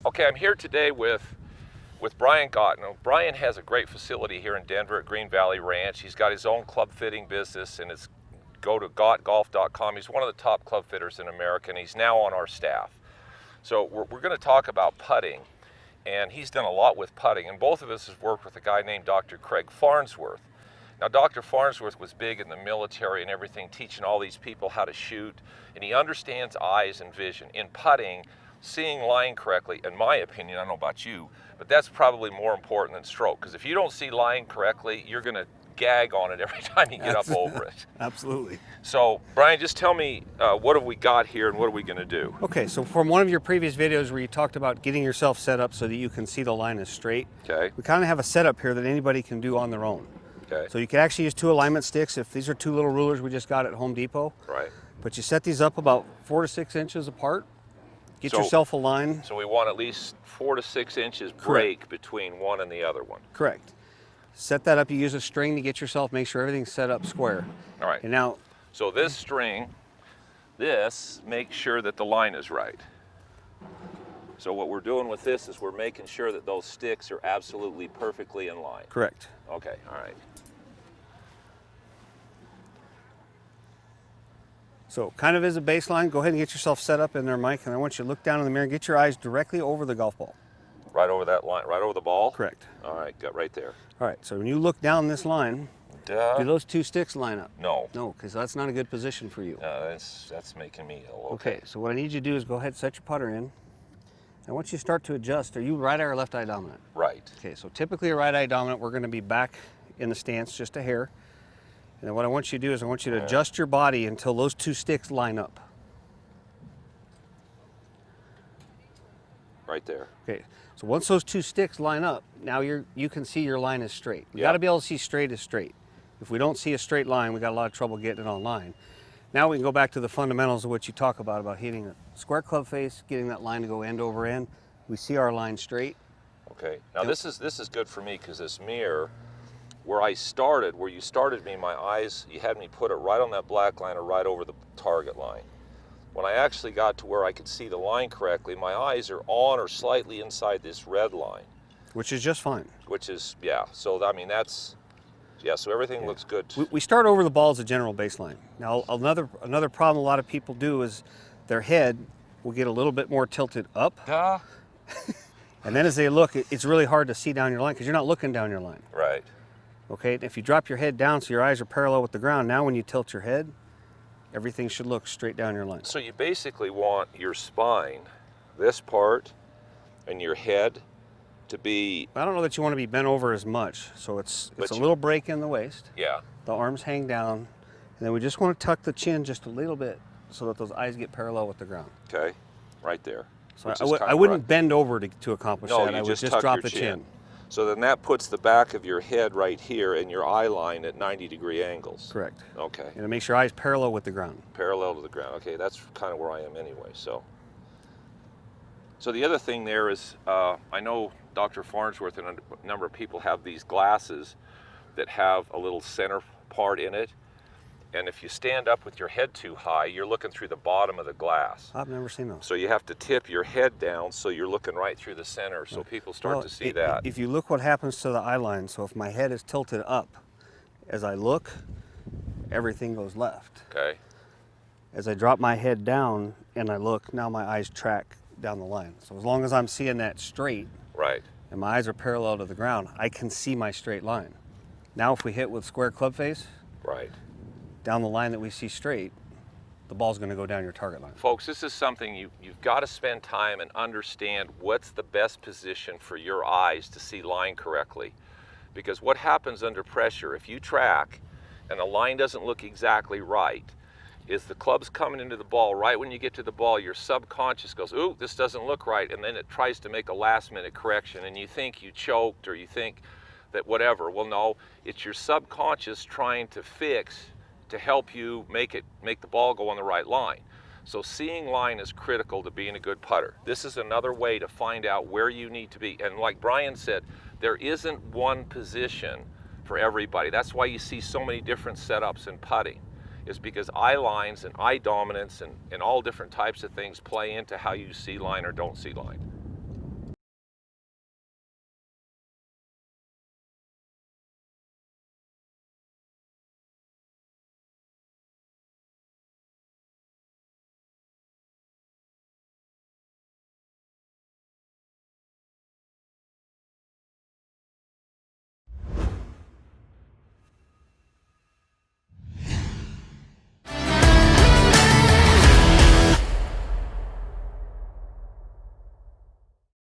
Okay, I'm here today with Brian Gott. Now, Brian has a great facility here in Denver at Green Valley Ranch. He's got his own club fitting business, and it's go to gottgolf.com. He's one of the top club fitters in America, and he's now on our staff. So we're going to talk about putting, and he's done a lot with putting, and both of us have worked with a guy named Dr. Craig Farnsworth. Now, Dr. Farnsworth was big in the military and everything, teaching all these people how to shoot, and he understands eyes and vision. In putting, seeing line correctly, in my opinion, I don't know about you, but that's probably more important than stroke, because if you don't see line correctly, you're going to gag on it every time you get up over it. Absolutely. So, Brian, just tell me, what have we got here and what are we going to do? Okay, so from one of your previous videos where you talked about getting yourself set up so that you can see the line is straight, Okay. we kind of have a setup here that anybody can do on their own. Okay. So you can actually use 2 alignment sticks. If these are 2 little rulers we just got at Home Depot. Right. But you set these up about 4 to 6 inches apart. Get So- yourself a line. So we want at least 4 to 6 inches break between one and the other one. Correct. Set that up. You use a string to get yourself, make sure everything's set up square. All right. And now, So this string, this makes sure that the line is right. So what we're doing with this is we're making sure that those sticks are absolutely perfectly in line. correct. Okay, all right. So kind of as a baseline, go ahead and get yourself set up in there, Mike. And I want you to look down in the mirror and get your eyes directly over the golf ball. Right over that line, right over the ball? Correct. All right, got right there. All right, so when you look down this line, do those 2 sticks line up? No. No, because that's not a good position for you. That's making me ill. Okay, so what I need you to do is go ahead and set your putter in. And once you start to adjust, are you right eye or left eye dominant? Right. Okay, so typically a right eye dominant, we're going to be back in the stance just a hair. And then what I want you to do is I want you to adjust your body until those 2 sticks line up. Right there. Okay, so once those 2 sticks line up, now you can see your line is straight. You Yeah. got to be able to see straight is straight. If we don't see a straight line, we got a lot of trouble getting it on line. Now we can go back to the fundamentals of what you talk about hitting a square club face, getting that line to go end over end. We see our line straight. Okay. Now Yep. this is good for me because this mirror, where you started me, my eyes, you had me put it right on that black line or right over the target line. When I actually got to where I could see the line correctly, my eyes are on or slightly inside this red line. Which is just fine. Which is, yeah, so I mean so everything looks good. We start over the ball as a general baseline. Now another problem a lot of people do is their head will get a little bit more tilted up. And then as they look, it's really hard to see down your line because you're not looking down your line. Right. Okay, if you drop your head down so your eyes are parallel with the ground, now when you tilt your head, everything should look straight down your line. So you basically want your spine, this part, and your head to be, I don't know that you want to be bent over as much, so it's But a you- little break in the waist. yeah. The arms hang down, and then we just want to tuck the chin just a little bit so that those eyes get parallel with the ground. Okay, right there. So Which I is wouldn't kinda right. bend over to accomplish No, that. you I would just just tuck drop your the chin. So then that puts the back of your head right here and your eye line at 90-degree angles. Correct. Okay, And it makes your eyes parallel with the ground. parallel to the ground. Okay, that's kind of where I am anyway. So the other thing there is, I know Dr. Farnsworth and a number of people have these glasses that have a little center part in it. And if you stand up with your head too high, you're looking through the bottom of the glass. I've never seen those. So you have to tip your head down so you're looking right through the center, so people start Well, to see that. If you look what happens to the eye line, so if my head is tilted up, as I look, everything goes left. Okay, As I drop my head down and I look, now my eyes track down the line. So as long as I'm seeing that straight right. and my eyes are parallel to the ground, I can see my straight line. Now if we hit with square club face, Right. down the line that we see straight, the ball's going to go down your target line. Folks, this is something you've got to spend time and understand what's the best position for your eyes to see line correctly. Because what happens under pressure, if you track and the line doesn't look exactly right, is the club's coming into the ball. Right when you get to the ball, your subconscious goes, ooh, this doesn't look right, and then it tries to make a last-minute correction, and you think you choked or you think that whatever. Well, no, it's your subconscious trying to fix to help you make the ball go on the right line. So seeing line is critical to being a good putter. This is another way to find out where you need to be. And like Brian said, there isn't one position for everybody. That's why you see so many different setups in putting, is because eye lines and eye dominance and all different types of things play into how you see line or don't see line.